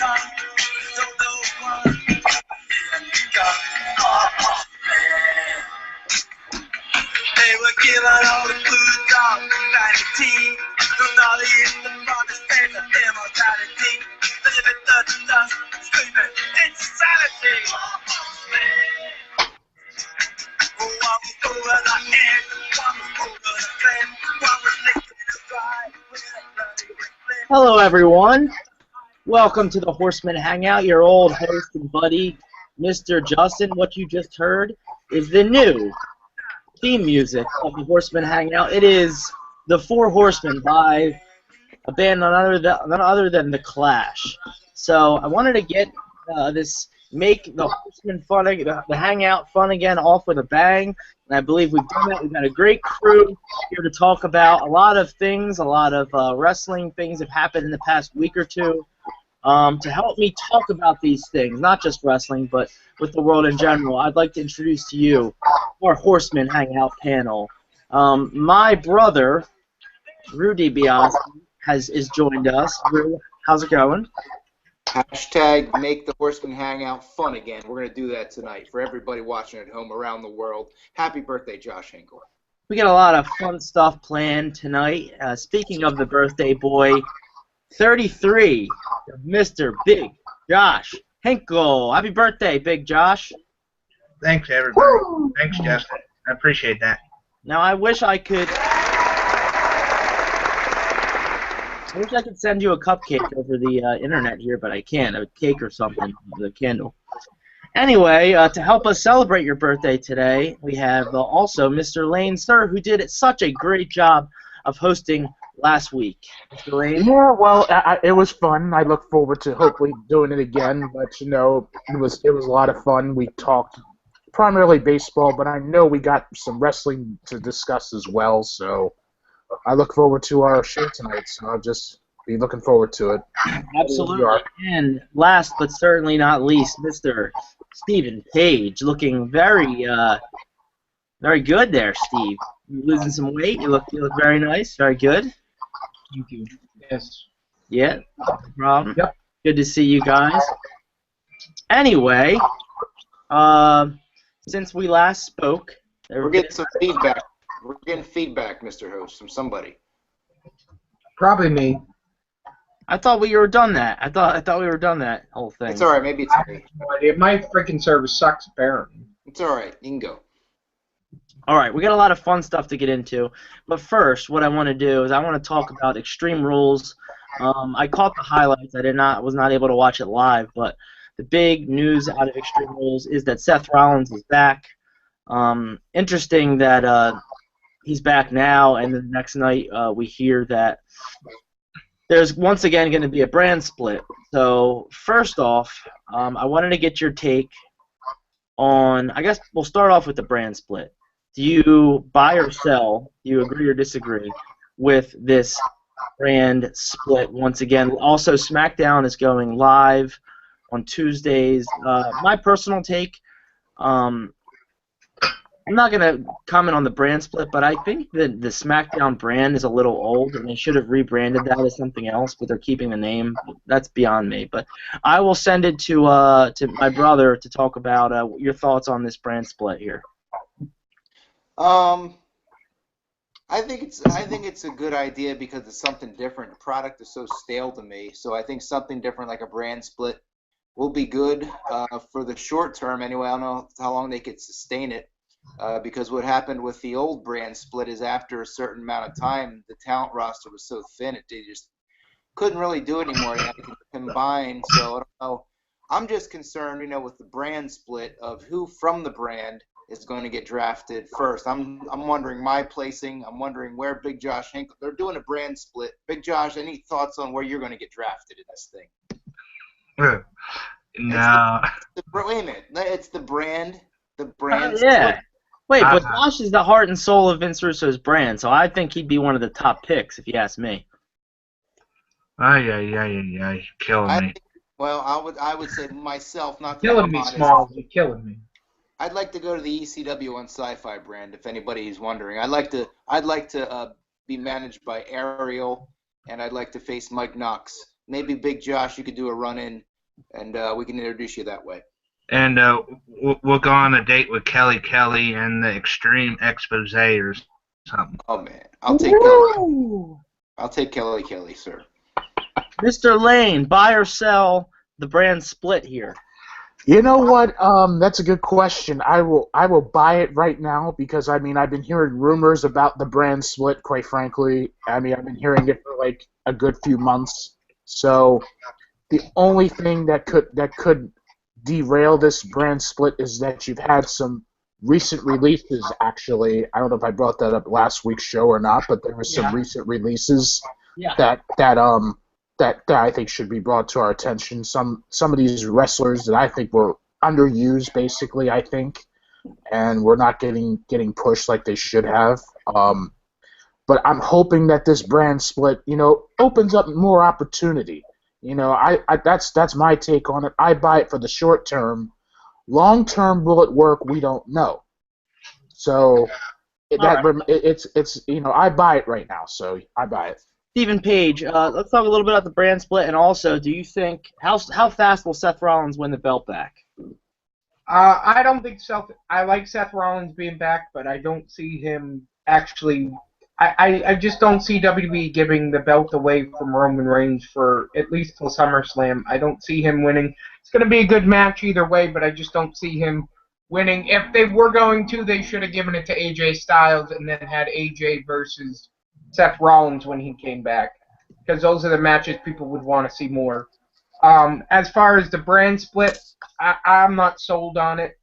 They were giving all the food down vanity. From all the Eastern brothers, there's an immortality. Living the dust, screaming insanity. One was over the edge, one was over the flame, one was licked in the sky with a bloody flame. Hello, everyone. Welcome to the Horsemen Hangout. Your old host and buddy, Mr. Justin. What you just heard is the new theme music of the Horsemen Hangout. It is the Four Horsemen by a band none other than The Clash. So I wanted to get make the Horsemen fun, the Hangout fun again, off with a bang. And I believe we've done that. We've got a great crew here to talk about a lot of things, a lot of wrestling things have happened in the past week or two. To help me talk about these things, not just wrestling, but with the world in general, I'd like to introduce to you our Horsemen Hangout panel. My brother, Rudy Biasi, is joined us. Ru, how's it going? Hashtag make the Horsemen Hangout fun again. We're going to do that tonight for everybody watching at home around the world. Happy birthday, Josh Hinkle. We got a lot of fun stuff planned tonight. Speaking of the birthday boy, 33, Mr. Big Josh Hinkle. Happy birthday, Big Josh. Thanks, everybody. Thanks, Justin. I appreciate that. Now, I wish I could send you a cupcake over the internet here, but I can't. A cake or something, with a candle. Anyway, to help us celebrate your birthday today, we have also Mr. Lane, sir, who did such a great job of hosting last week. Mr. Lane? Yeah, well, it was fun. I look forward to hopefully doing it again. But you know, it was a lot of fun. We talked primarily baseball, but I know we got some wrestling to discuss as well. So I look forward to our show tonight. So I'll just be looking forward to it. Absolutely. And last but certainly not least, Mr. Stephen Page, looking very good there, Steve. You losing some weight? You look very nice. Very good. Thank you. Yes. Yeah, no problem. Yep. Good to see you guys. Anyway, since we last spoke, we're getting some feedback. We're getting feedback, Mr. Host, from somebody. Probably me. I thought we were done that. I thought we were done that whole thing. It's all right. Maybe it's me. No idea. My freaking service sucks, apparently. It's all right. You can go. All right, we got a lot of fun stuff to get into, but first, what I want to do is I want to talk about Extreme Rules. I caught the highlights. Was not able to watch it live, but the big news out of Extreme Rules is that Seth Rollins is back. Interesting that he's back now, and the next night we hear that there's once again going to be a brand split. So first off, I wanted to get your take on. I guess we'll start off with the brand split. Do you buy or sell? Do you agree or disagree with this brand split once again? Also, SmackDown is going live on Tuesdays. My personal take, I'm not going to comment on the brand split, but I think that the SmackDown brand is a little old, and they should have rebranded that as something else, but they're keeping the name. That's beyond me. But I will send it to my brother to talk about your thoughts on this brand split here. I think it's a good idea because it's something different. The product is so stale to me, so I think something different like a brand split will be good for the short term anyway. I don't know how long they could sustain it because what happened with the old brand split is after a certain amount of time, the talent roster was so thin they just couldn't really do it anymore. They had to combine. So I don't know. I'm just concerned, with the brand split of who from the brand is going to get drafted first. I'm wondering my placing. I'm wondering where Big Josh Hinkle. They're doing a brand split. Big Josh, any thoughts on where you're going to get drafted in this thing? No. Wait a minute. It's the brand. The brand. Yeah. Split. Wait, but Josh is the heart and soul of Vince Russo's brand, so I think he'd be one of the top picks if you ask me. You're killing me. Well, I would say myself, not Killing me, Smalls. You're killing me. I'd like to go to the ECW on Sci-Fi brand, if anybody's wondering. I'd like to be managed by Ariel, and I'd like to face Mike Knox. Maybe Big Josh, you could do a run-in and we can introduce you that way. And we'll go on a date with Kelly Kelly and the Extreme Expose or something. Oh man, I'll take Kelly. I'll take Kelly Kelly, sir. Mr. Lane, buy or sell the brand split here? You know what? That's a good question. I will buy it right now because I've been hearing rumors about the brand split. Quite frankly, I've been hearing it for like a good few months. So the only thing that could derail this brand split is that you've had some recent releases. Actually, I don't know if I brought that up last week's show or not, but there were some recent releases that I think should be brought to our attention. Some of these wrestlers that I think were underused, basically, I think, and we're not getting pushed like they should have. But I'm hoping that this brand split, opens up more opportunity. That's my take on it. I buy it for the short term. Long term, will it work? We don't know. So I buy it right now. So I buy it. Stephen Page, let's talk a little bit about the brand split, and also, do you think how fast will Seth Rollins win the belt back? I don't think so. I like Seth Rollins being back, but I don't see him actually. I just don't see WWE giving the belt away from Roman Reigns for at least till SummerSlam. I don't see him winning. It's going to be a good match either way, but I just don't see him winning. If they were going to, they should have given it to AJ Styles and then had AJ versus Seth Rollins when he came back, because those are the matches people would want to see more. As far as the brand split, I'm not sold on it.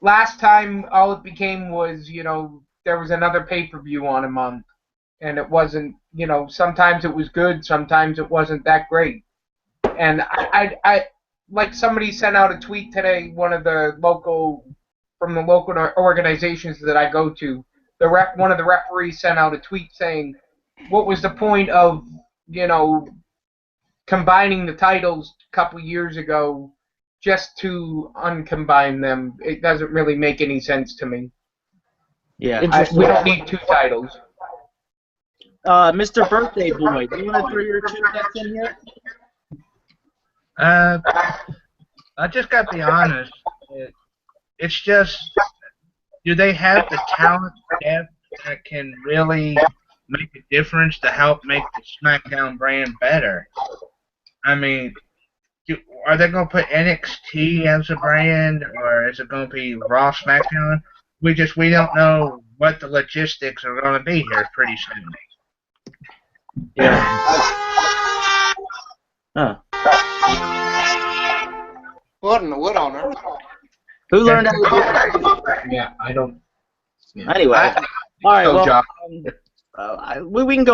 Last time all it became was, there was another pay-per-view on a month, and it wasn't, sometimes it was good, sometimes it wasn't that great. And I like somebody sent out a tweet today, from the local organizations that I go to. One of the referees sent out a tweet saying, what was the point of, combining the titles a couple years ago just to uncombine them? It doesn't really make any sense to me. Yeah. We don't need two titles. Mr. Birthday Boy, do you want to throw your 2 cents in here? I just got to be honest. It's just, do they have the talent depth that can really make a difference to help make the SmackDown brand better? I mean, are they going to put NXT as a brand, or is it going to be Raw, SmackDown? We don't know what the logistics are going to be here pretty soon. Yeah. Huh. What on earth? Who learned how to do that? Yeah, I don't. Yeah. Anyway, all right. Well, we can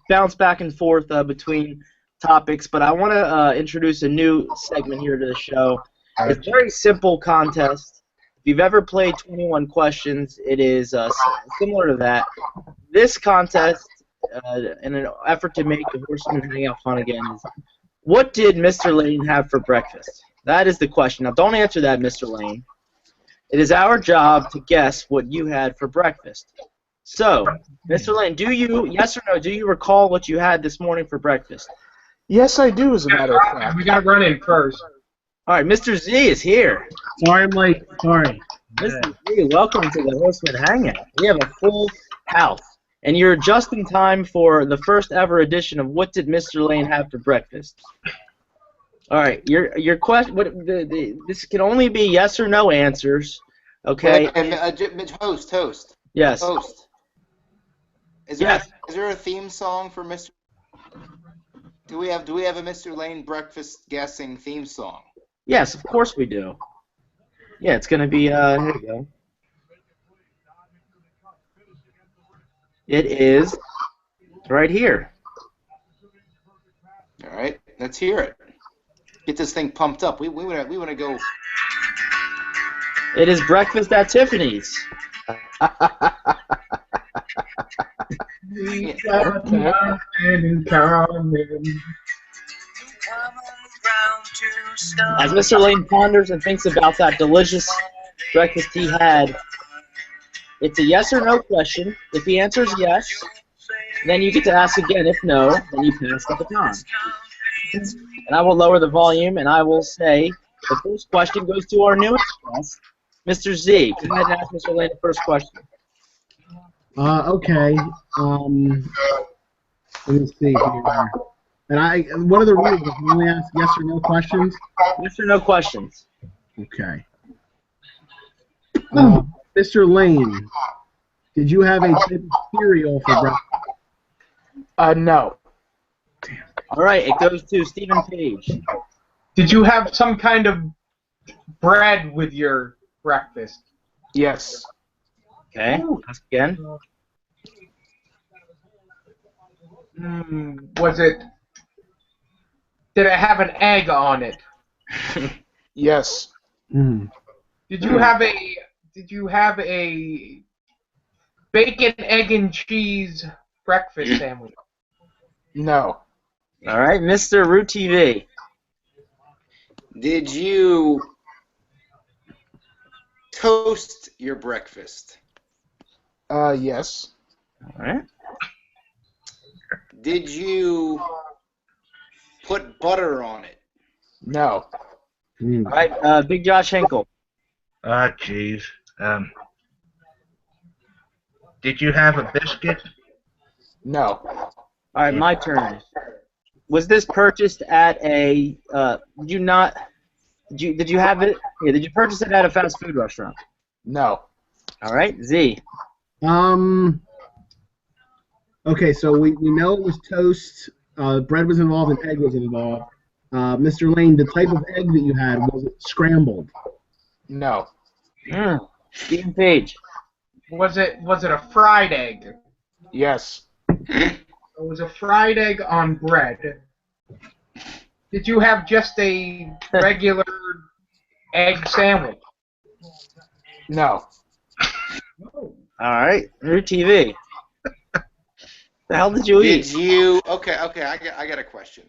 bounce back and forth between topics, but I want to introduce a new segment here to the show. It's a very simple contest. If you've ever played 21 Questions, it is similar to that. This contest, in an effort to make the Horsemen Hangout fun again, is what did Mr. Lane have for breakfast? That is the question. Now, don't answer that, Mr. Lane. It is our job to guess what you had for breakfast. So, Mr. Lane, yes or no, do you recall what you had this morning for breakfast? Yes, I do, as a matter of fact. We got to run in first. All right, Mr. Z is here. Sorry, I'm late. Sorry. Mr. Z, welcome to the Horseman Hangout. We have a full house, and you're just in time for the first ever edition of What Did Mr. Lane Have for Breakfast? All right, your question. This can only be yes or no answers. Okay. And host. Yes. Host. Is there a theme song for Mr. Do we have a Mr. Lane breakfast guessing theme song? Yes, of course we do. Yeah, it's gonna be here we go. It is right here. All right, let's hear it. Get this thing pumped up. We want to go. It is breakfast at Tiffany's. We got nothing in common. As Mr. Lane ponders and thinks about that delicious breakfast he had, it's a yes or no question. If he answers yes, then you get to ask again. If no, then you pass the baton. questions, and I will lower the volume, and I will say the first question goes to our newest guest, Mr. Z. Go ahead and ask Mr. Lane the first question. Okay. Let me see here. And what are the rules? Can we only ask yes or no questions? Yes or no questions. Okay. Mr. Lane, did you have a type of cereal for breakfast? No. All right, it goes to Stephen Page. Did you have some kind of bread with your breakfast? Yes. Okay, ask again. Was it? Did it have an egg on it? Yes. Mm. Did you have a? Did you have a bacon, egg, and cheese breakfast sandwich? No. All right, Mr. Root TV. Did you toast your breakfast? Yes. All right. Did you put butter on it? No. Mm. All right, Big Josh Hinkle. Ah, jeez. Did you have a biscuit? No. All right, my turn. Was this purchased at a? Did you not? Did you have it? Yeah. Did you purchase it at a fast food restaurant? No. All right, Z. Okay, so we know it was toast, bread was involved, and egg was involved. Mr. Lane, the type of egg that you had, was it scrambled? No. Stephen Page. Was it a fried egg? Yes. It was a fried egg on bread. Did you have just a regular egg sandwich? No. All right, Root TV. The hell did you eat? Did you? Okay. I got a question.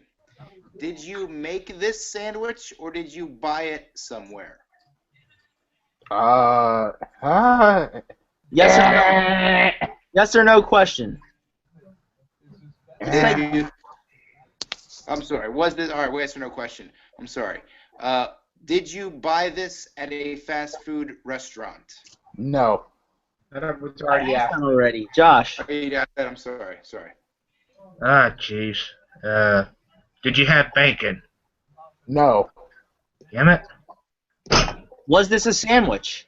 Did you make this sandwich or did you buy it somewhere? Yes or no? Yes or no question. Did you? I'm sorry. Was this all right? Yes or no question. I'm sorry. Did you buy this at a fast food restaurant? No. That was already asked. Already, Josh. Oh, you got that. I'm sorry. Sorry. Ah, jeez. Did you have bacon? No. Damn it. Was this a sandwich?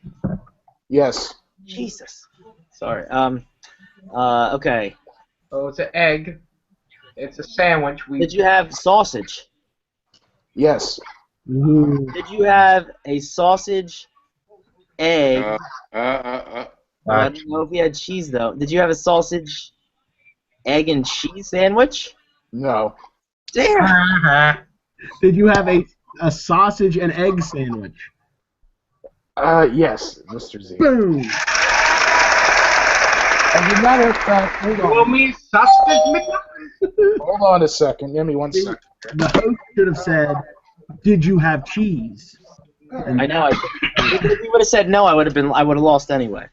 Yes. Jesus. Sorry. Okay. Oh, it's an egg. It's a sandwich. Did you have sausage? Yes. Ooh. Did you have a sausage, egg? I don't know if we had cheese though. Did you have a sausage, egg, and cheese sandwich? No. Damn. Did you have a sausage and egg sandwich? Yes, Mr. Z. Boom! As a matter of fact, hold Will on. me sausage Hold on a second. Give me 1 second. The host should have said, "Did you have cheese?" I know. If you would have said no, I would have lost anyway.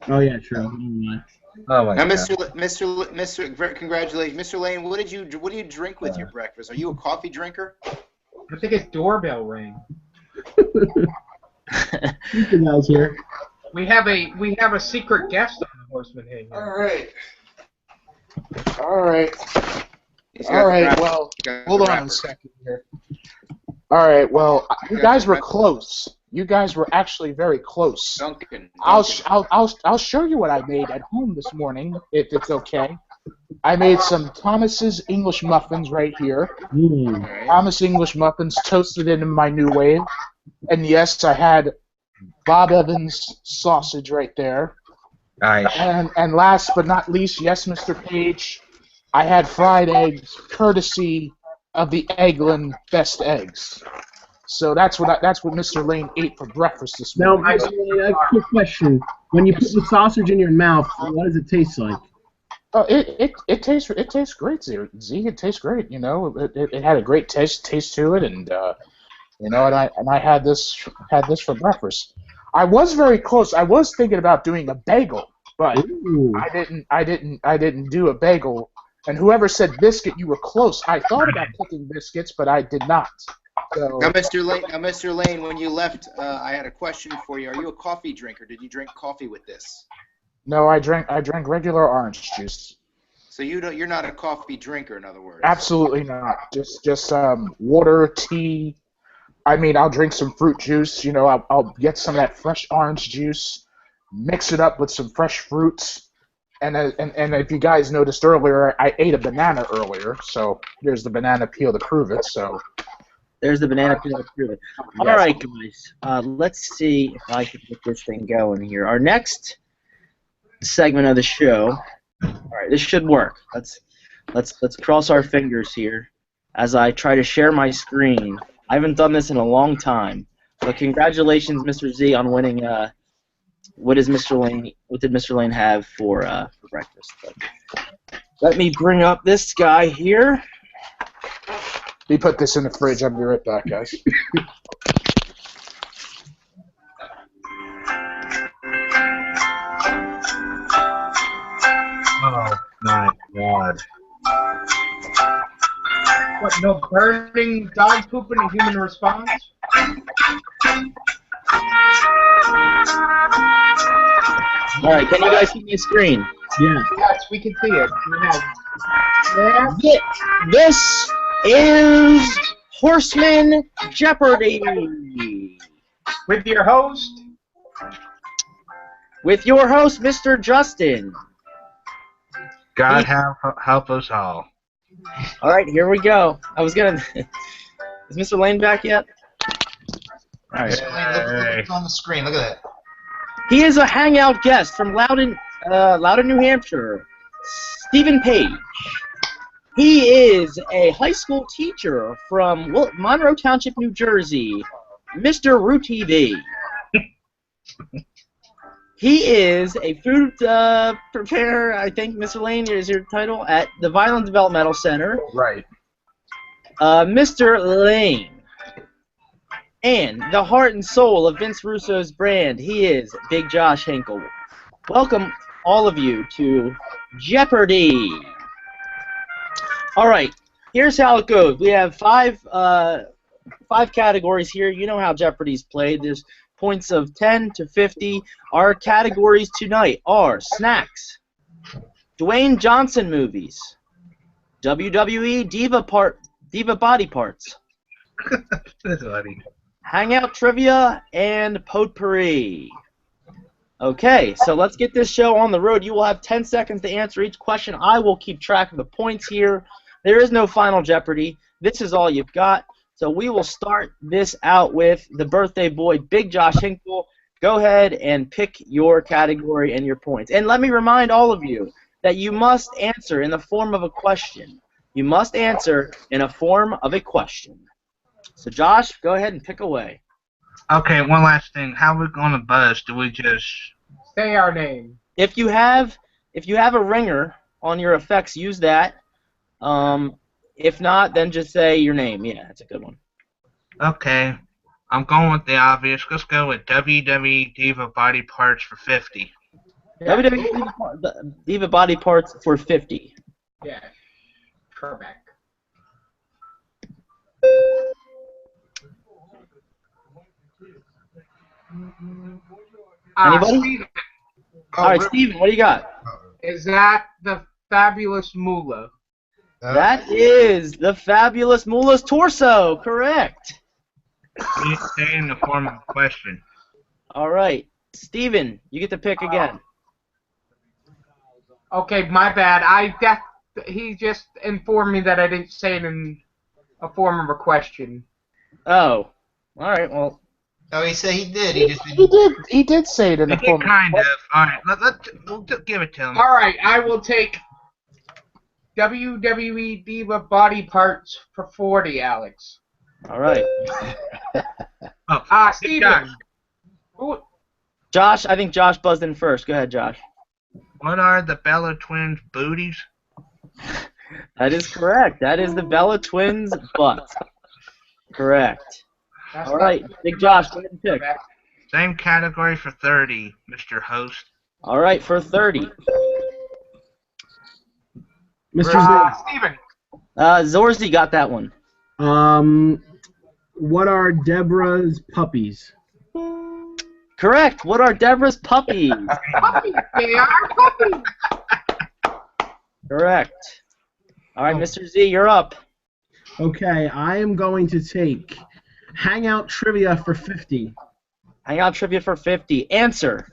Oh yeah, true. Never mind. Oh my Now, god. Mr. Congratulations, Mr. Lane. What do you drink with your breakfast? Are you a coffee drinker? I think his doorbell rang. You guys here. We have a secret guest on the Horsemen Hangout. All right. He's got All the right. wrapper. Well, He's got hold the on wrapper. a second here. All right. Well, you guys were close. You guys were actually very close. Duncan. I'll show you what I made at home this morning, if it's okay. I made some Thomas's English muffins right here. Mm. All right. Thomas English muffins toasted in my new wave. And yes, I had Bob Evans sausage right there. Nice. And last but not least, yes, Mr. Page, I had fried eggs courtesy of the Eggland Best Eggs. So that's what Mr. Lane ate for breakfast this Now, morning. a quick question: when you put the sausage in your mouth, what does it taste like? It tastes great, Z. It tastes great. You know, it had a great taste to it, and you know, and I had this for breakfast. I was very close. I was thinking about doing a bagel, but Ooh. I didn't do a bagel And whoever said biscuit, you were close. I thought about picking biscuits, but I did not. So, Now, Mr. Lane, when you left, I had a question for you. Are you a coffee drinker? Did you drink coffee with this? no, I drank regular orange juice. So you're not a coffee drinker, in other words. Absolutely not. Just water, tea. I mean, I'll drink some fruit juice. You know, I'll get some of that fresh orange juice, mix it up with some fresh fruits. And if you guys noticed earlier, I ate a banana earlier, so there's the banana peel to prove it. So There's the banana peel to prove it. All right, guys. Let's see if I can get this thing going here. Our next segment of the show. All right, this should work. Let's cross our fingers here as I try to share my screen. I haven't done this in a long time, but congratulations, Mr. Z, on winning. What did Mr. Lane have for breakfast? But let me bring up this guy here. we put this in the fridge. I'll be right back, guys. Oh my God. What, no burning dog poop in a human response? All right, can you guys see my screen? Yeah. Yes, we can see it. This is Horsemen Jeopardy! With your host, With your host, Mr. Justin. God help us all. All right, here we go. Is Mr. Lane back yet? All right. Look what's on the screen. Look at that. He is a hangout guest from Loudon, New Hampshire. Stephen Page. He is a high school teacher from Monroe Township, New Jersey. Mr. Root TV. He is a food preparer, I think, Mr. Lane is your title, at the Violent Developmental Center. Right. Mr. Lane. And the heart and soul of Vince Russo's brand, he is Big Josh Hinkle. Welcome, all of you, to Jeopardy! All right, here's how it goes. We have five categories here. You know how Jeopardy's played. There's points of 10 to 50. Our categories tonight are snacks, Dwayne Johnson movies, WWE diva body parts, That's funny. hangout trivia, and potpourri. Okay, so let's get this show on the road. You will have 10 seconds to answer each question. I will keep track of the points here. There is no final Jeopardy. This is all you've got. So we will start this out with the birthday boy, Big Josh Hinkle. Go ahead and pick your category and your points. And let me remind all of you that you must answer in the form of a question. You must answer in a form of a question. So Josh, go ahead and pick away. Okay, one last thing. How are we going to buzz? Do we just... say our name. If you have a ringer on your effects, use that. If not, then just say your name. Yeah, that's a good one. Okay. I'm going with the obvious. Let's go with WWE Diva Body Parts for 50. WWE Diva Body Parts for 50. Yeah. Correct. Anybody? Steven, All right, Steven, what do you got? is that the Fabulous Moolah? That is the Fabulous Moolah's torso. Correct. Please stay in the form of a question. All right, Steven, you get to pick again. Okay, my bad. He just informed me that I didn't say it in a form of a question. Oh, all right. Well, Oh, he said he did. He just didn't. He did say it in the form. Kind of. All right, we'll give it to him. All right, I will take WWE Diva Body Parts for 40, Alex. all right. Oh, Steven. Who- Josh, I think Josh buzzed in first. Go ahead, Josh. what are the Bella Twins' booties? That is correct. That is the Bella Twins' butt. Correct. That's All right, Big Josh, go ahead and pick. Same category for 30, Mr. Host. All right, for 30. Mr. Steven. Zorzy got that one. Z. What are Deborah's puppies? Correct. What are Deborah's puppies? Puppies. They are puppies. Correct. All right, Mr. Z, you're up. Okay, I am going to take Hangout Trivia for 50. Hangout trivia for 50. Answer.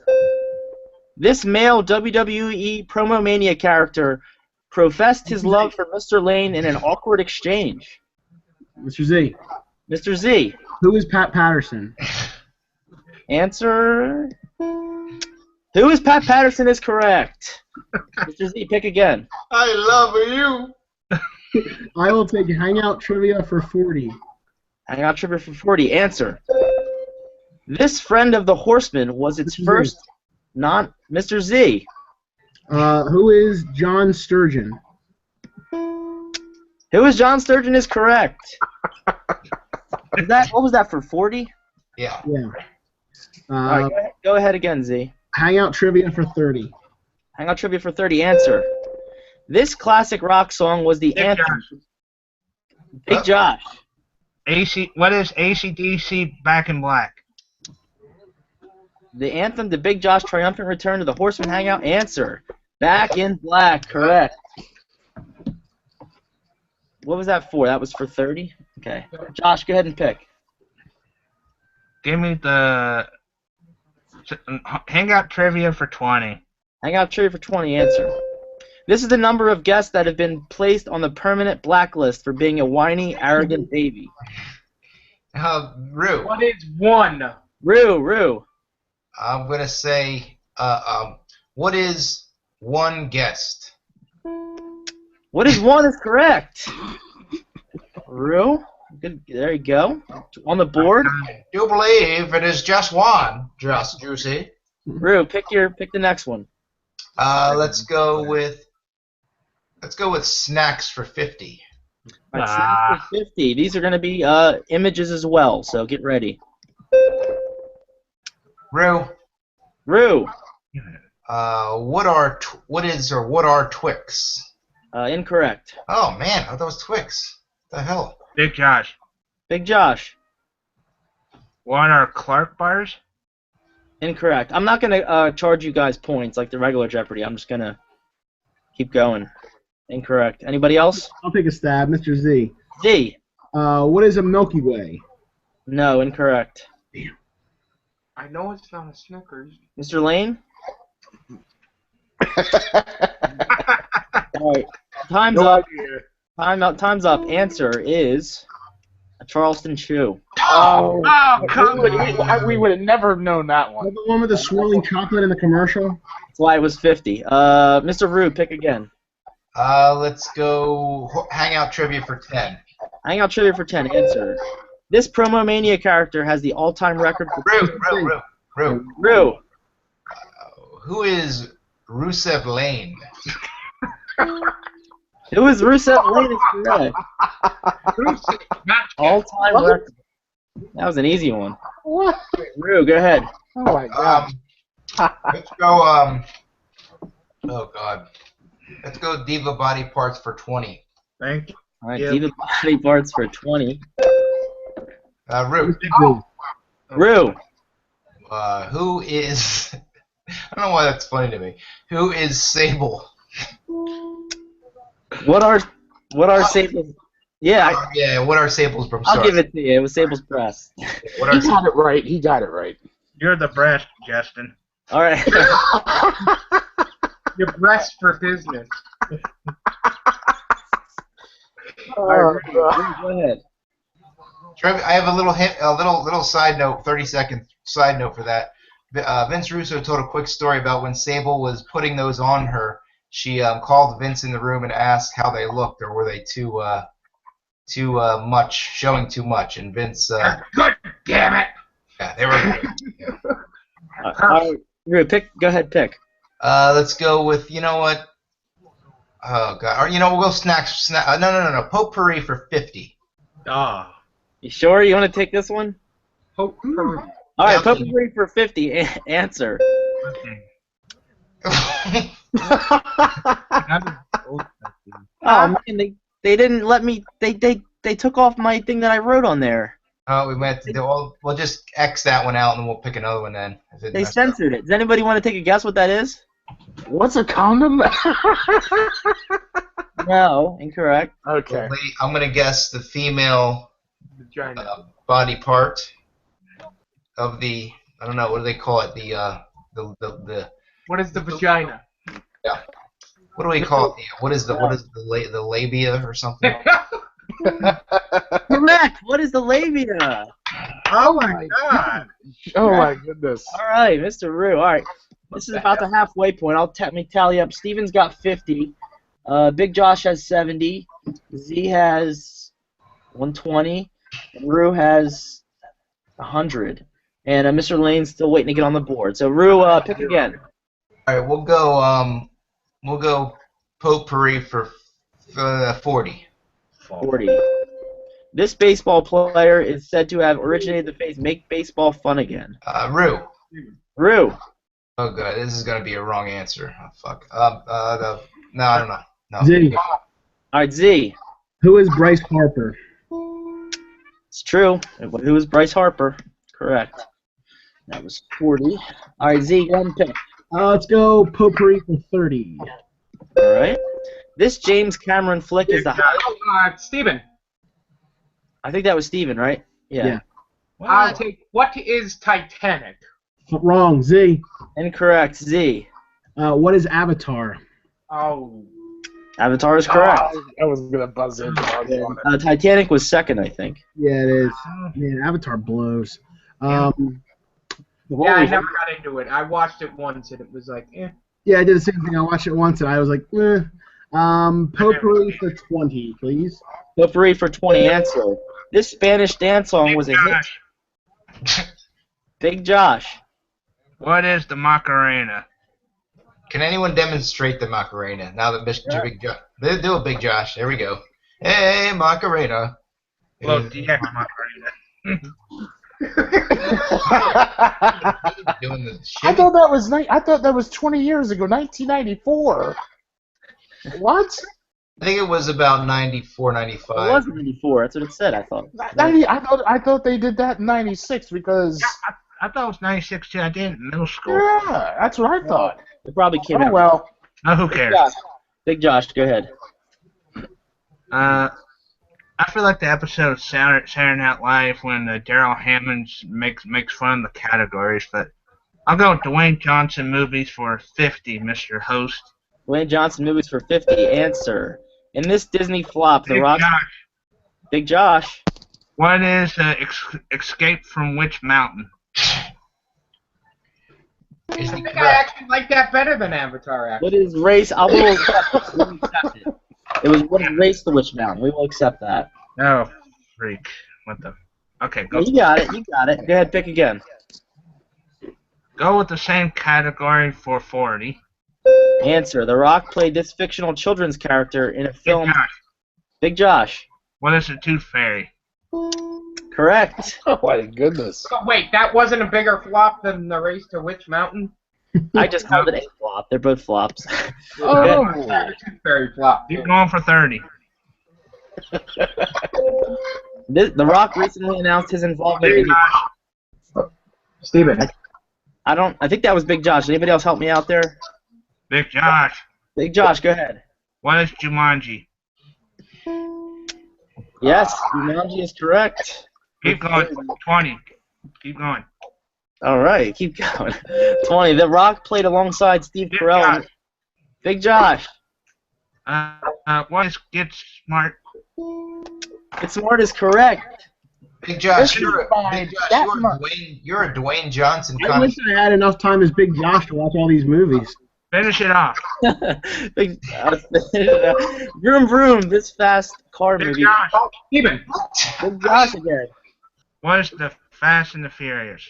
This male WWE Promo Mania character professed his love for Mr. Lane in an awkward exchange. Mr. Z. Mr. Z. Who is Pat Patterson? Answer. Who is Pat Patterson is correct. Mr. Z, pick again. I love you. I will take Hangout Trivia for 40. Hangout trivia for 40. Answer. This friend of the Horsemen was its Mr. Z. first non. Mr. Z. Who is John Sturgeon? Who is John Sturgeon is correct. What was that for 40? Yeah. Yeah. All right, go ahead again, Z. Hangout Trivia for 30. Hangout trivia for 30. Answer. This classic rock song was the anthem. Big Josh. What is AC/DC Back in Black? The anthem, the Big Josh triumphant return to the Horsemen Hangout. Answer. Back in Black. Correct. What was that for? That was for 30? Okay. Josh, go ahead and pick. Give me the Hangout Trivia for 20. Hangout trivia for 20. Answer. This is the number of guests that have been placed on the permanent blacklist for being a whiny, arrogant baby. Rue. What is 1? Rue. I'm gonna say, what is one guest? What is 1 is correct. Rue. Good. There you go. On the board. I do believe it is just one. Just juicy. Rue, pick the next one. Let's go with snacks for 50. All right, snacks for 50. These are going to be images as well, so get ready. Rue. What are Twix? Incorrect. Oh man, I thought that was Twix. What the hell? Big Josh. Big Josh. What are Clark bars? Incorrect. I'm not going to charge you guys points like the regular Jeopardy. I'm just going to keep going. Incorrect. Anybody else? I'll take a stab. Mr. Z. Z. What is a Milky Way? No, incorrect. I know it's not a Snickers. Mr. Lane? All right. Time's No up. idea. Time's up. Answer is a Charleston Chew. Oh, come on. we would have never known that Is one. that the one with the swirling chocolate in the commercial? That's why it was 50. Mr. Rue, pick again. Let's go Hangout Trivia for 10. Hangout trivia for 10. Answer. This Promo Mania character has the all-time record for... Rue. Rue. Who is Rusev Lane? It was Rusev Lane is correct. All-time record. That was an easy one. What? Rue, go ahead. Oh my god. Let's go, oh god. Let's go Diva Body Parts for 20. Thank you. All right, Yeah. Diva Body Parts for 20. Rue. Rue. Who is... I don't know why that's funny to me. Who is Sable? What are Sable's... Yeah, Yeah, what are Sable's from I'll give it to you. It was Sable's breast. What He are got it right. He got it right. You're the breast, Justin. All right. Your breast for business. All right, Rue, go ahead. I have a little hint, a little side note, 30-second side note for that. Vince Russo told a quick story about when Sable was putting those on her. She called Vince in the room and asked how they looked, or were they too much, showing too much? And Vince, Good damn it! yeah, they were. Yeah. All right, Rue, go ahead, pick. Let's go with, you know what? Oh god, or we'll go snacks. No. Potpourri for 50. Oh. You sure you want to take this one? Hope for All right, Yeah. Potpourri for 50. Answer. Okay. Oh man, they didn't let me. They took off my thing that I wrote on there. Oh, we might have to do. We'll just X that one out, and then we'll pick another one then. If it They messed up. censored it. Does anybody want to take a guess what that is? What's a condom? No, incorrect. Okay. I'm gonna guess the female Vagina. body part of the. I don't know. What do they call it? The. What is the vagina? What do we call it? What is the labia or something? Correct. What is the labia? Oh my God! Oh my goodness. All right, Mr. Rue. All right, this is about the halfway point. Let me tally up. Steven's got 50. Big Josh has 70. Z has 120. And Rue has 100. And Mr. Lane's still waiting to get on the board. So Rue, pick again. All right, we'll go potpourri for 40. 40. This baseball player is said to have originated the phrase "make baseball fun again." Rue. Rue. Oh, good. This is gonna be a wrong answer. Oh, fuck. No, I don't know. No. Z. All right, Z. Who is Bryce Harper? It's true. Who was Bryce Harper? Correct. That was 40. All right, Z, go ahead and pick. Let's go potpourri for 30. All right. This James Cameron flick is the highest. Steven. I think that was Steven, right? Yeah. I'll take. What is Titanic? Wrong. Z. Incorrect. Z. What is Avatar? Oh. Avatar is correct. I was gonna buzz in. Titanic was second, I think. Yeah, it is. Man, Avatar blows. Yeah, I never got into it. I watched it once and it was like, eh. Yeah, I did the same thing. I watched it once and I was like, eh. Potpourri for 20, please. Potpourri for 20. Answer. This Spanish dance song was a hit. Big Josh. What is the Macarena? Can anyone demonstrate the Macarena now that Mr. Big Josh? They do a Big Josh. There we go. Hey, Macarena. Well, DX Macarena. Doing the I thought that was 20 years ago, 1994. What? I think it was about 94, 95. It was 94. That's what it said, I thought. I thought they did that in 96 because. I thought it was 96 too. I did it in middle school. Yeah, that's what I thought. It probably came Oh out. well. Oh, who cares? Big Josh, go ahead. I feel like the episode of Saturday Night Live when Daryl Hammonds makes fun of the categories, but I'll go with Dwayne Johnson movies for 50, Mr. Host. Dwayne Johnson movies for 50. Answer. In this Disney flop, The Rock. Josh, Big Josh. what is Escape from Witch Mountain? Is I he think I correct? actually like that better than Avatar, actually. What is race? I will accept it. We'll accept it. It was what is race the Witch Mountain. We will accept that. Oh, freak. What the? Okay, go. Well, you got it. You got it. Go ahead, pick again. Go with the same category for 40. Answer. The Rock played this fictional children's character in a Big film. Josh, Big Josh. what is the Tooth Fairy? Correct. Oh my goodness. So wait, that wasn't a bigger flop than the race to Witch Mountain? I just called it a flop. They're both flops. Oh. Very flop. Keep going for 30. The Rock recently announced his involvement Big in. Josh, Steven. I think that was Big Josh. Anybody else help me out there? Big Josh, Big Josh, go ahead. what is Jumanji? Yes, Jumanji is correct. Keep going. 20. Keep going. All right, keep going. 20. The Rock played alongside Steve Big Carell. Josh. Big Josh. What is Get Smart? Get Smart is correct. Big Josh, This you're is fine. That much. You're a Dwayne Johnson I kind wish I had enough time as Big Josh to watch all these movies. Finish it off. Big, vroom vroom. This fast car Big movie. Josh, Steven. Big Josh again. what is the Fast and the Furious?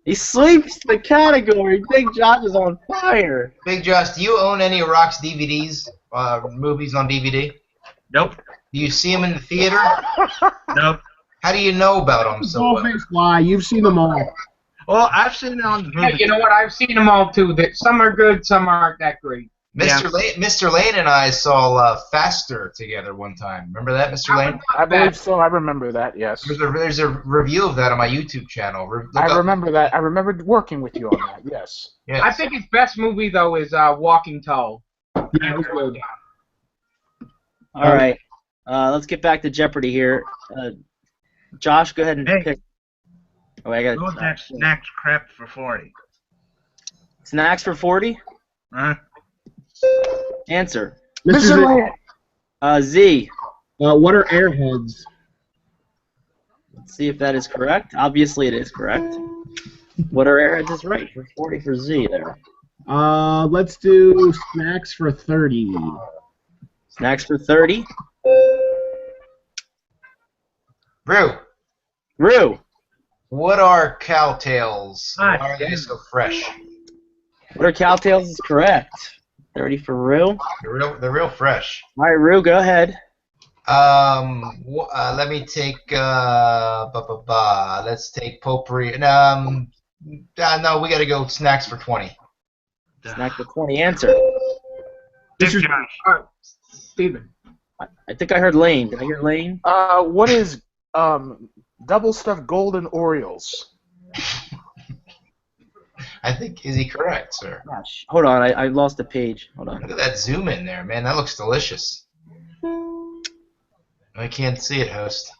He sweeps the category. Big Josh is on fire. Big Josh, do you own any of Rock's DVDs, movies on DVD? Nope. Do you see them in the theater? Nope. How do you know about them so well? Ballface Fly, you've seen them all. Well, I've seen it on the Yeah, movie. you know what? I've seen them all too. That some are good, some aren't that great. Mr. Lane and I saw Faster together one time. Remember that, Mr. Lane? I believe so. I remember that. Yes. There's a review of that on my YouTube channel. I remember that. I remember working with you on that. Yes. Yes. I think his best movie though is Walking Tall. Yeah, it was good. All right. Let's get back to Jeopardy here. Josh, go ahead and pick. Oh, I got Go with that snacks crap for 40. Snacks for 40. Huh? Answer. Mr. Z. What are airheads? Let's see if that is correct. Obviously, it is correct. What are airheads is right for 40 for Z there. Let's do snacks for 30. Snacks for 30. Rue. What are cowtails? Ah, Why are they so fresh? What are cowtails is correct. 30 for Rue. They're real fresh. All right, Rue, go ahead. Let me take let's take potpourri. No, we got to go snacks for 20. Snack for 20. Answer. Big Josh. Steven. I think I heard Lane. Did I hear Lane? What is double stuffed golden Orioles? I think, is he correct, sir? Gosh, hold on. I lost the page. Hold on. Look at that zoom in there, man. That looks delicious. I can't see it, host.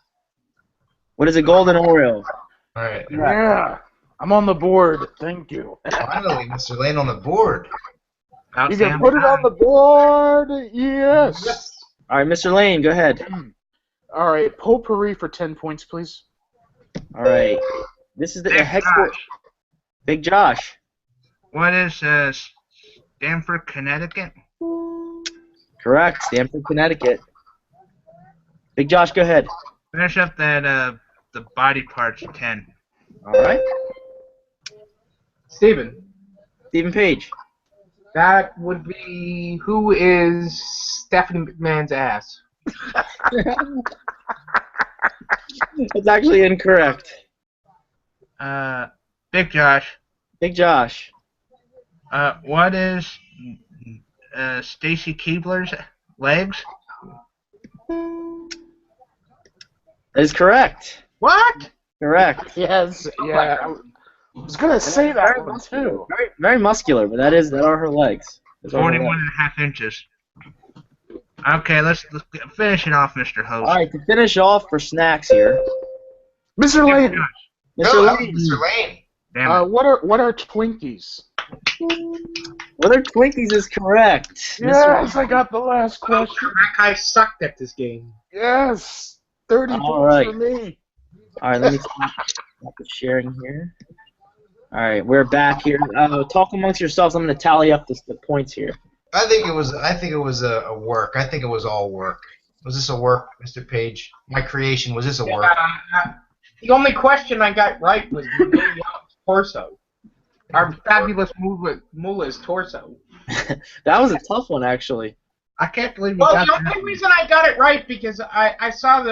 What is a golden Oreo? All right. Yeah. I'm on the board. Thank you. Finally, Mr. Lane on the board. You can put it on the board. Yes. All right, Mr. Lane, go ahead. All right. Potpourri for 10 points, please. All right. This is the hex. Big Josh. What is Stamford, Connecticut? Correct. Stamford, Connecticut. Big Josh, go ahead. Finish up that the body parts 10. All right. Steven. Stephen Page. That would be who is Stephanie McMahon's ass? That's actually incorrect. Big Josh. Big Josh. What is Stacy Keebler's legs? That is correct. What? Correct. Yes. Yeah. I was gonna say that one too. Very, very muscular, but that are her legs. 41.5 inches. Okay, let's finish it off, Mr. Host. All right, to finish off for snacks here. Mr. Lane. Mr. Lane. Mr. Lane. Damn it. What are Twinkies? Whether Twinkies is correct. Yes, I got the last question. That guy sucked at this game. Yes. 30 All points right. for me. All right, let me stop the sharing here. All right, we're back here. Talk amongst yourselves. I'm going to tally up the points here. I think it was a work. I think it was all work. Was this a work, Mr. Page? My creation, was this a work? The only question I got right was the name of torso. Our fabulous Mullah's torso. That was a tough one, actually. I can't believe you Well, got the that. only reason I got it right because I saw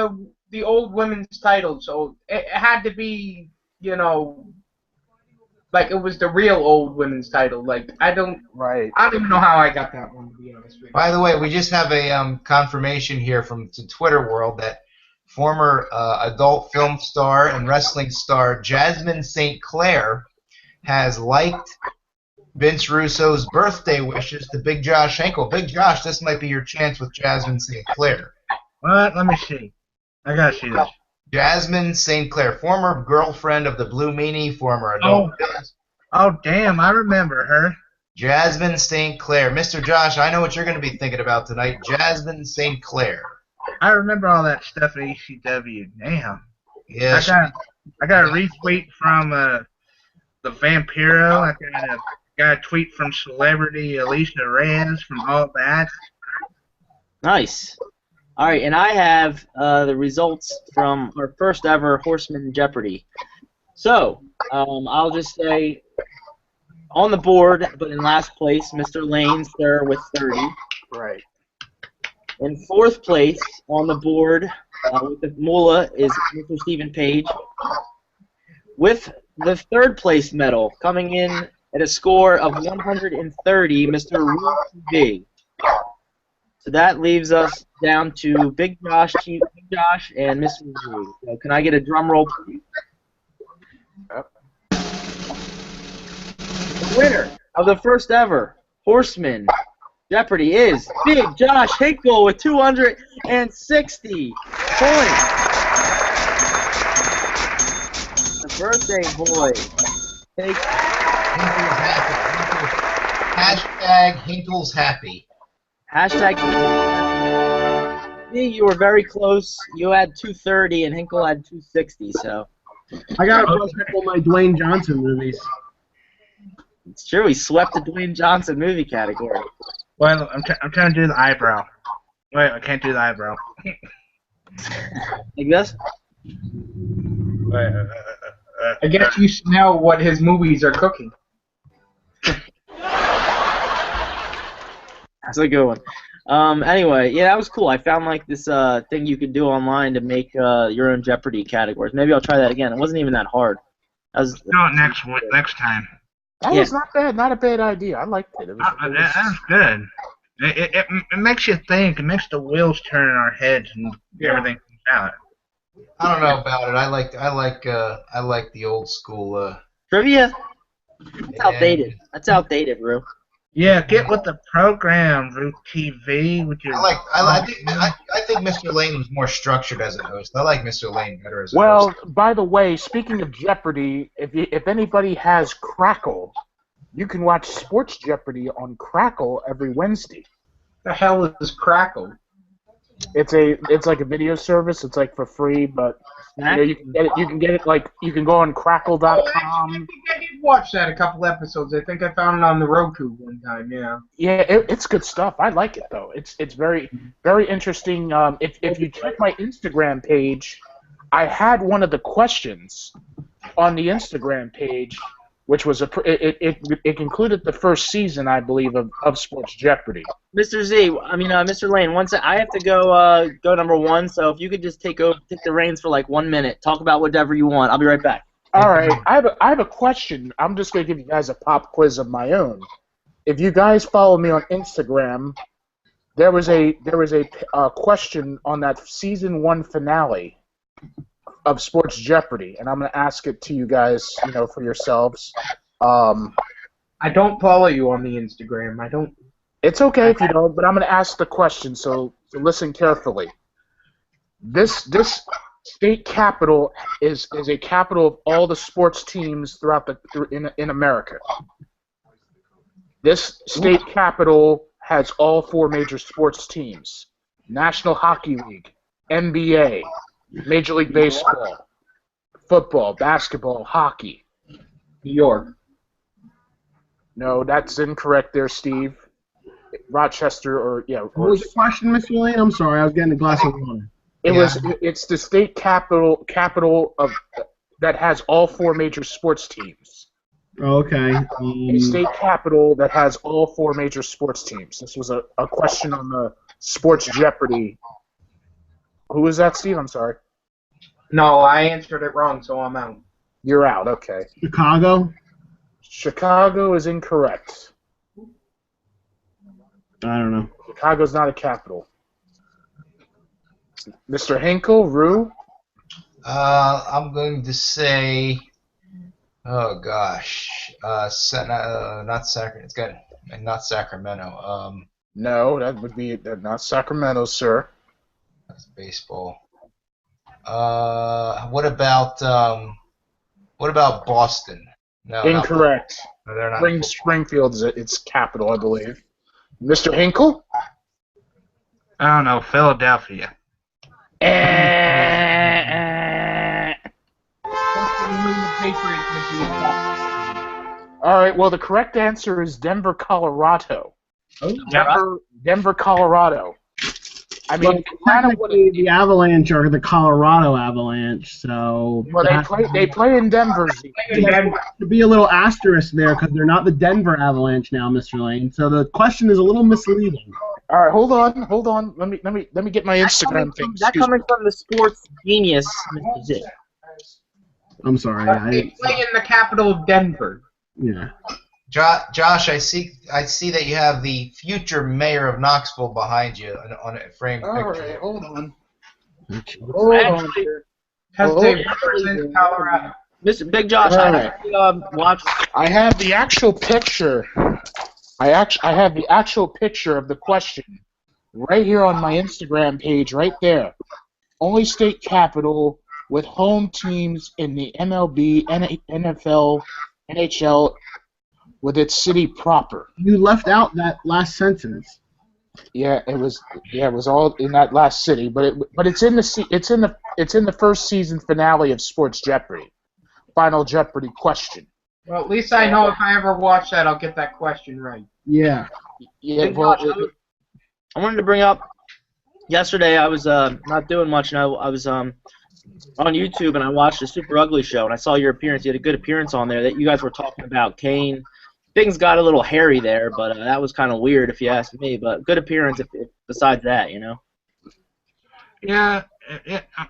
the old women's title, so it had to be, like it was the real old women's title. Like I don't even know how I got that one, to be honest with you. By the way, we just have a confirmation here from the Twitter world that former adult film star and wrestling star Jasmine St. Clair has liked Vince Russo's birthday wishes to Big Josh Henkel. Big Josh, this might be your chance with Jasmine St. Clair. What? Let me see. I gotta see this. Jasmine St. Clair, former girlfriend of the Blue Meanie, former adult. Oh, damn, I remember her. Jasmine St. Clair. Mr. Josh, I know what you're going to be thinking about tonight. Jasmine St. Clair. I remember all that stuff at ECW. Damn. Yes. I got a retweet from the Vampiro. I got a tweet from celebrity Alicia Reyes from all that. Nice. All right, and I have the results from our first ever Horsemen Jeopardy. So, I'll just say, on the board, but in last place, Mr. Lane, sir, with 30. Right. In fourth place on the board with the Mullah is Mr. Stephen Page. With the third place medal coming in At a score of 130, Mr. Rue B. So that leaves us down to Big Josh, and Mr. Rue. So can I get a drum roll, please? The winner of the first ever Horseman Jeopardy is Big Josh Hinkle with 260 points. The birthday boy takes. Hinkle's happy. Hashtag Hinkle's happy. Hashtag. You were very close. You had 230 and Hinkle had 260. So I got to brush up on my Dwayne Johnson movies. it's true. He swept the Dwayne Johnson movie category. Well, I'm trying to do the eyebrow. Wait, I can't do the eyebrow. Like this? Wait, I guess you should know what his movies are cooking. That's a good one. Anyway, yeah, that was cool. I found like this thing you could do online to make your own Jeopardy categories. Maybe I'll try that again. It wasn't even that hard. do it next time. That was not bad. Not a bad idea. I liked it. That's good. It makes you think. It makes the wheels turn in our heads and everything comes out. I don't know about it. I like the old school. Trivia? That's outdated. That's outdated, Rue. Yeah, get with the program, Root TV. With your I think Mr. Lane was more structured as a host. I like Mr. Lane better as a host. Well, by the way, speaking of Jeopardy, if anybody has Crackle, you can watch Sports Jeopardy on Crackle every Wednesday. The hell is Crackle? It's like a video service. It's like for free, but you can get it. You can get it like you can go on Crackle.com. I think I did watch that a couple episodes. I think I found it on the Roku one time. Yeah. Yeah, it's good stuff. I like it though. It's very very interesting. If you check my Instagram page, I had one of the questions on the Instagram page, which was it concluded the first season, I believe, of Sports Jeopardy. Mr. Lane. I have to go number one. So if you could just take the reins for like 1 minute, talk about whatever you want. I'll be right back. All right, I have a question. I'm just gonna give you guys a pop quiz of my own. If you guys follow me on Instagram, there was a question on that season 1 finale of Sports Jeopardy, and I'm gonna ask it to you guys, for yourselves. I don't follow you on the Instagram. I don't. It's okay if you don't, but I'm gonna ask the question, so listen carefully. This state capital is a capital of all the sports teams in America. This state capital has all 4 major sports teams: National Hockey League, NBA, Major League Baseball, football, basketball, hockey. New York. No, that's incorrect there, Steve. Rochester What was the question, Mr. Lane? I'm sorry, I was getting a glass of water. It's the state capital of that has all 4 major sports teams. Okay. A state capital that has all 4 major sports teams. This was a question on the Sports Jeopardy. Who was that, Steve? I'm sorry. No, I answered it wrong, so I'm out. You're out. Okay. Chicago? Chicago is incorrect. I don't know. Chicago's not a capital. Mr. Hinkle, Rue? I'm going to say, oh gosh, not Sacramento. It's got not Sacramento. No, that would be not Sacramento, sir. That's baseball. What about Boston? No, incorrect. No, they're not. Springfield is its capital, I believe. Mr. Hinkle? I don't know, Philadelphia. All right, well, the correct answer is Denver, Colorado. Oh, Denver, Colorado. I mean, kind of the Avalanche are the Colorado Avalanche, so... Well, they play in Denver. To be a little asterisk there, because they're not the Denver Avalanche now, Mr. Lane. So the question is a little misleading. All right, hold on. Let me get my Instagram thing. That coming from the sports genius, Mr. Z. I'm sorry. They play in the capital of Denver. Yeah. Josh, I see that you have the future mayor of Knoxville behind you on a framed All picture. right, hold on. Actually, Has Oh, to represent Colorado. Mr. Big Josh, All I right. actually watched. I have the actual picture. I have the actual picture of the question right here on my Instagram page, right there. Only state capital with home teams in the MLB, NFL, NHL, with its city proper. You left out that last sentence. Yeah, it was. Yeah, it was all in that last city, but it's in the first season finale of Sports Jeopardy, Final Jeopardy question. Well, at least I know if I ever watch that, I'll get that question right. Yeah. Yeah, Big well, Josh, I wanted to bring up. Yesterday, I was not doing much, and I was on YouTube, and I watched the Super Ugly show, and I saw your appearance. You had a good appearance on there. That you guys were talking about Kane. Things got a little hairy there, but that was kind of weird if you ask me. But good appearance. If besides that, you know. Yeah,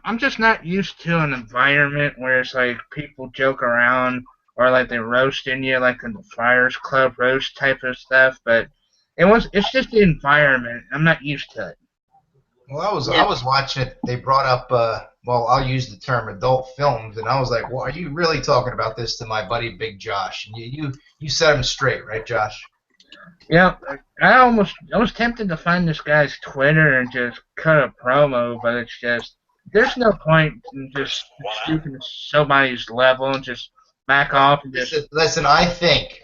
I'm just not used to an environment where it's like people joke around or like they roasting you, like in the Friars Club roast type of stuff. But it's just the environment. I'm not used to it. Well, I was watching it. They brought up, well, I'll use the term adult films, and I was like, well, are you really talking about this to my buddy Big Josh? And you set him straight, right, Josh? Yeah, I was tempted to find this guy's Twitter and just cut a promo, but it's just there's no point in just speaking to somebody's level and just back off and just. Listen, I think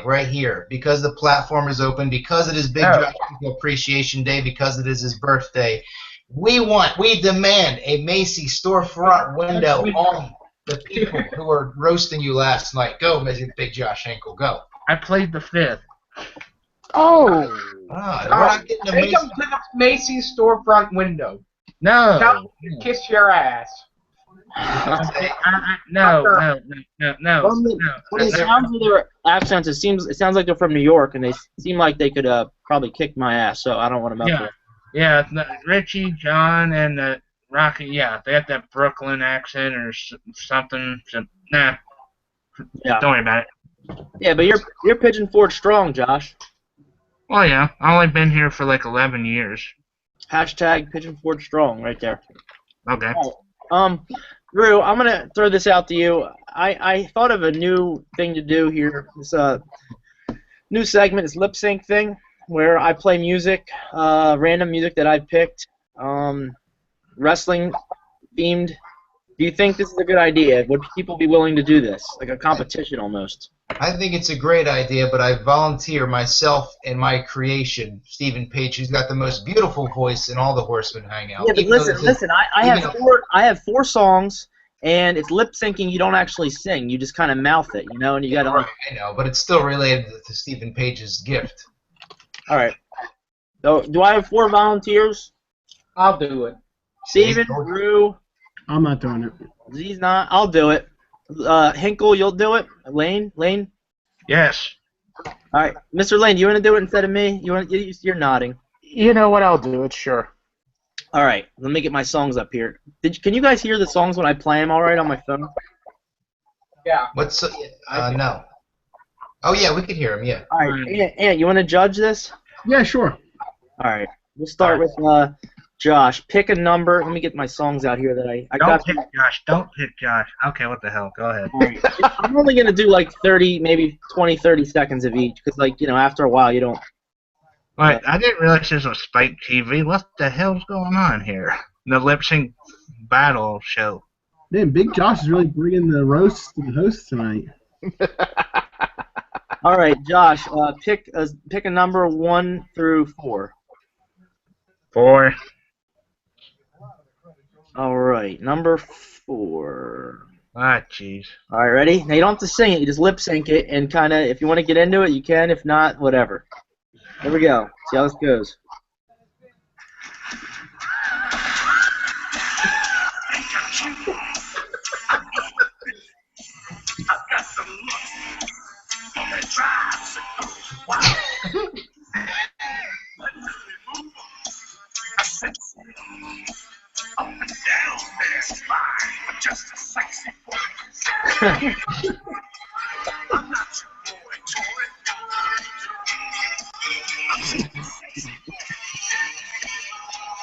right here, because the platform is open, because it is Big Josh Appreciation Day, because it is his birthday, we demand a Macy's storefront window on the people who are roasting you last night. Go, Big Josh Hinkle, go. I played the fifth. Oh, We're not getting a Take Macy's. him to the Macy's storefront window. No. Tell him to kiss your ass. No. It sounds like their accents. It sounds like they're from New York, and they seem like they could probably kick my ass. So I don't want to mess with them. Yeah, Richie, John, and Rocky. Yeah, they have that Brooklyn accent or something. So, nah. Yeah. Don't worry about it. Yeah, but you're Pigeon Forge strong, Josh. Well, yeah, I've only been here for like 11 years. Hashtag Pigeon Forge strong, right there. Okay. Drew, I'm gonna throw this out to you. I thought of a new thing to do here. This new segment is lip sync thing, where I play music, random music that I picked, wrestling themed. Do you think this is a good idea? Would people be willing to do this, like a competition almost? I think it's a great idea, but I volunteer myself and my creation, Stephen Page, who's got the most beautiful voice in all the Horsemen Hangout. Yeah, but listen. I have four songs, and it's lip syncing. You don't actually sing. You just kind of mouth it, you know, and you got to. Right, I know, but it's still related to Stephen Page's gift. All right. So, do I have four volunteers? I'll do it. Steven, Drew. I'm not doing it. He's not. I'll do it. Hinkle, you'll do it. Lane. Yes. All right, Mr. Lane, you want to do it instead of me? You're nodding. you know what? I'll do it. Sure. All right, let me get my songs up here. Can you guys hear the songs when I play them all right on my phone? Yeah. What's no? Oh yeah, we could hear him. Yeah. All right, Ant, you want to judge this? Yeah, sure. All right, we'll start with Josh. Pick a number. Let me get my songs out here that I Don't got. pick Josh. Don't pick Josh. Okay, what the hell? Go ahead. All right. I'm only gonna do like 30, maybe 20, 30 seconds of each, because after a while you don't. Wait, I didn't realize this was Spike TV. What the hell's going on here? The lip sync battle show. Man, Big Josh is really bringing the roast to the host tonight. All right, Josh. Pick a number 1 through 4. 4. All right, number 4. Ah, jeez. All right, ready? Now you don't have to sing it. You just lip sync it, and kind of, if you want to get into it, you can. If not, whatever. Here we go. See how this goes.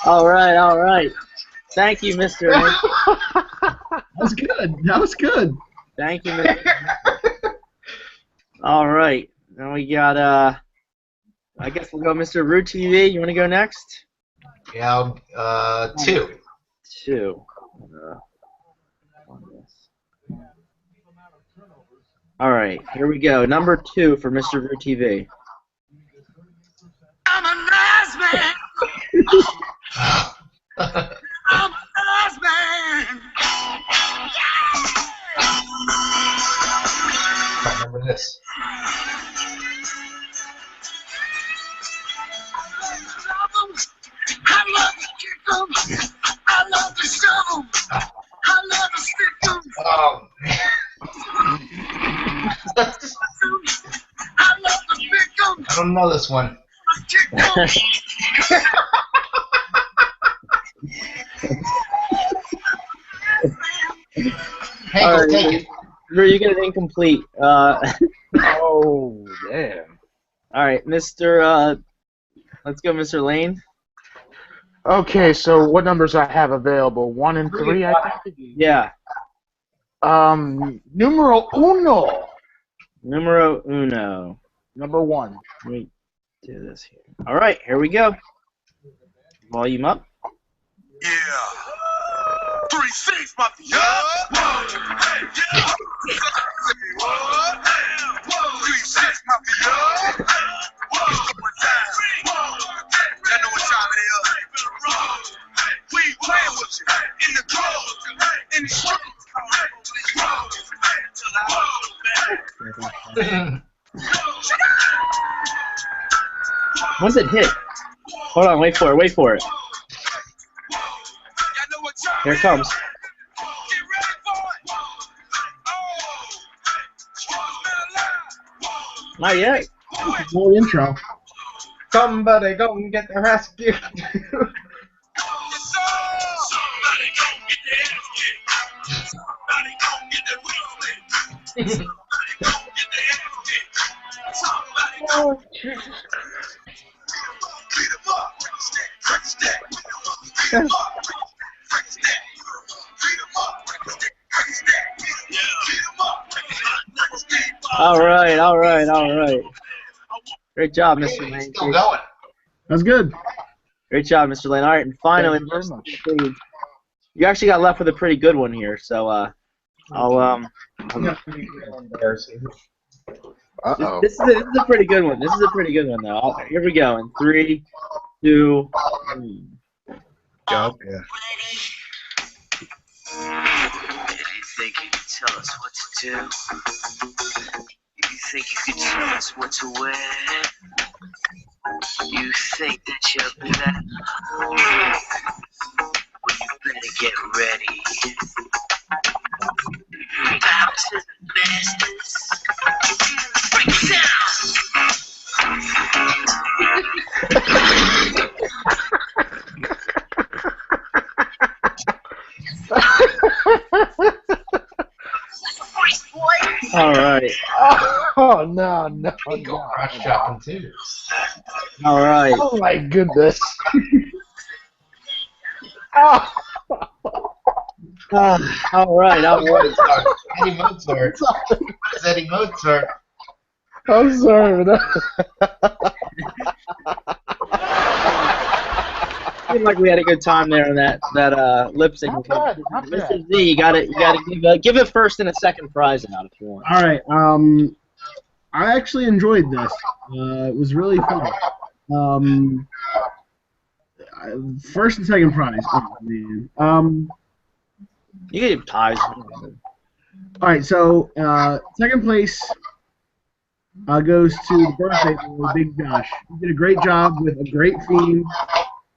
All right, all right. Thank you, Mr. Lane. That was good. That was good. Thank you, Mr. All right. Now we got, I guess we'll go Mr. Root TV. You want to go next? Yeah, 2. 2. All right, here we go. Number 2 for Mr. Root TV. I'm a nice man. I'm a nice man. I remember this. I love to kick 'em. I love to shove 'em. I love to stick 'em. Oh, I love to pick 'em. I don't know this one. Kick 'em. Hank, All right, take it. Drew, you get it incomplete. Oh, damn. All right, Mr. Let's go, Mr. Lane. Okay, so what numbers I have available? 1 and 3, I think. Yeah, Numero uno. numero uno. Number 1. Let me do this here. All right, here we go. Volume up. Yeah. 3-6, mafia. Whoa. Hey, yeah. 3-6, mafia. Whoa. Y'all know what time it is. We playing with you in the club, in the streets. Once it hit. Hold on, wait for it, wait for it. Here it comes. Not yet. Whole intro. Somebody go and get the rescue. All right, all right, all right. Great job, Mr. Lane. Still going. That's good. Great job, Mr. Lane. All right, and finally, Thank you very much. you actually got left with a pretty good one here. So, Embarrassing. Uh-oh. this is a pretty good one. This is a pretty good one, though. Here we go. In 3, 2, 1. Okay. You think you can tell us what to do? You think you can tell us what to wear? You think that you're better? Well, you better get ready. Bounce to the masters. Break it All right. Oh, no, no, We go no. cross shopping too. All right. Oh, my goodness. Oh. All right. All right. Eddie Mozart. It's Eddie Mozart. I'm sorry for that. Seemed like we had a good time there on that lip sync. Not bad, not Mr. bad. Z, you gotta give it first and a second prize out if you want. All right. I actually enjoyed this. It was really fun. First and second prize. Oh, man. You can give ties. All right. So second place goes to the birthday boy, Big Josh. He did a great job with a great theme.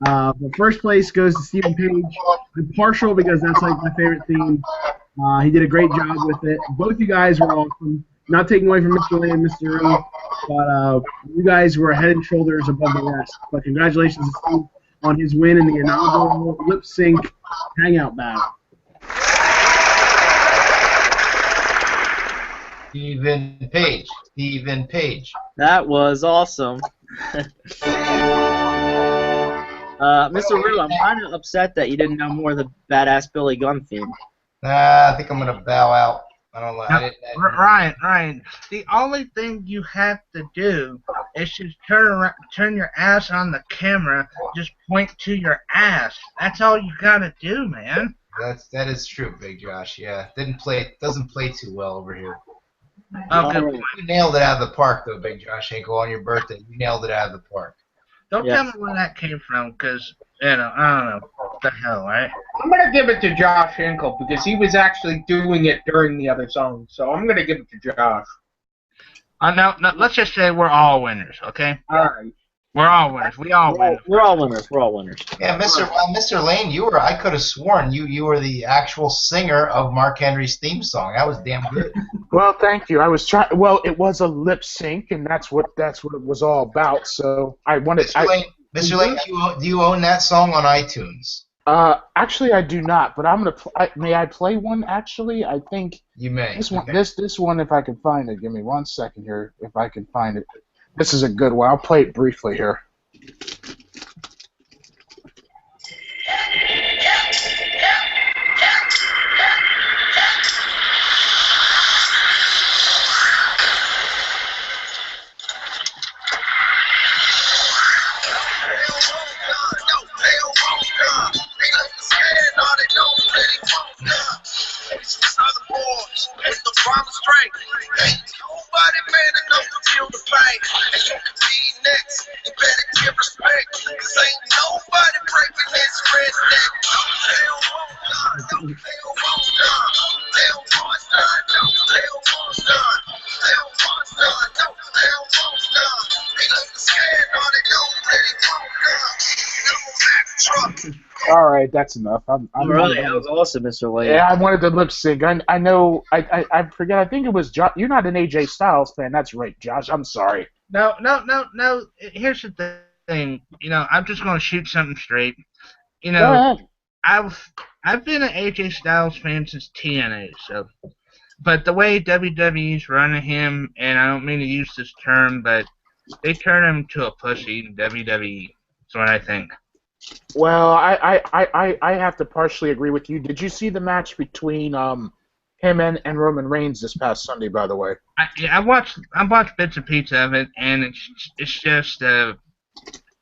But first place goes to Stephen Page. I'm partial because that's like my favorite theme. He did a great job with it. Both you guys were awesome. Not taking away from Mr. Lane and Mr. Earl, but you guys were head and shoulders above the rest. But congratulations to Steve on his win in the inaugural lip sync hangout battle. Stephen Page. Stephen Page. That was awesome. Mr. Rue, I'm kind of upset that you didn't know more of the Badass Billy Gunn theme. I think I'm gonna bow out. I don't know. Ryan, the only thing you have to do is just turn your ass on the camera, just point to your ass. That's all you gotta do, man. That is true, Big Josh. Yeah, doesn't play too well over here. Okay, You nailed it out of the park, though, Big Josh Hinkle. On your birthday, you nailed it out of the park. don't tell me where that came from, because, I don't know. What the hell, right? I'm gonna give it to Josh Hinkle because he was actually doing it during the other song. So I'm gonna give it to Josh. No, let's just say we're all winners, okay? All right. We're all winners. We all win. We're all winners. We're all winners. Yeah, Mr. Lane, I could have sworn you were the actual singer of Mark Henry's theme song. That was damn good. Well, thank you. I was trying. Well, it was a lip sync, and that's what it was all about. So I wanted. Mr. Lane, do you own that song on iTunes? Actually, I do not. But I'm gonna. May I play one? Actually, I think you may. This one. This one, if I can find it. Give me 1 second here. If I can find it. This is a good one. I'll play it briefly here. All right, that's enough. I'm really, that was awesome, Mr. Lane. Yeah, I wanted to lip sync. I know. I forget. I think it was Josh. You're not an AJ Styles fan. That's right, Josh. I'm sorry. No. Here's the thing. I'm just gonna shoot something straight. I've been an AJ Styles fan since TNA. So, but the way WWE's running him, and I don't mean to use this term, but they turn him to a pussy in WWE. That's what I think. Well, I have to partially agree with you. Did you see the match between him and Roman Reigns this past Sunday? By the way, I watched bits and pieces of it, and it's just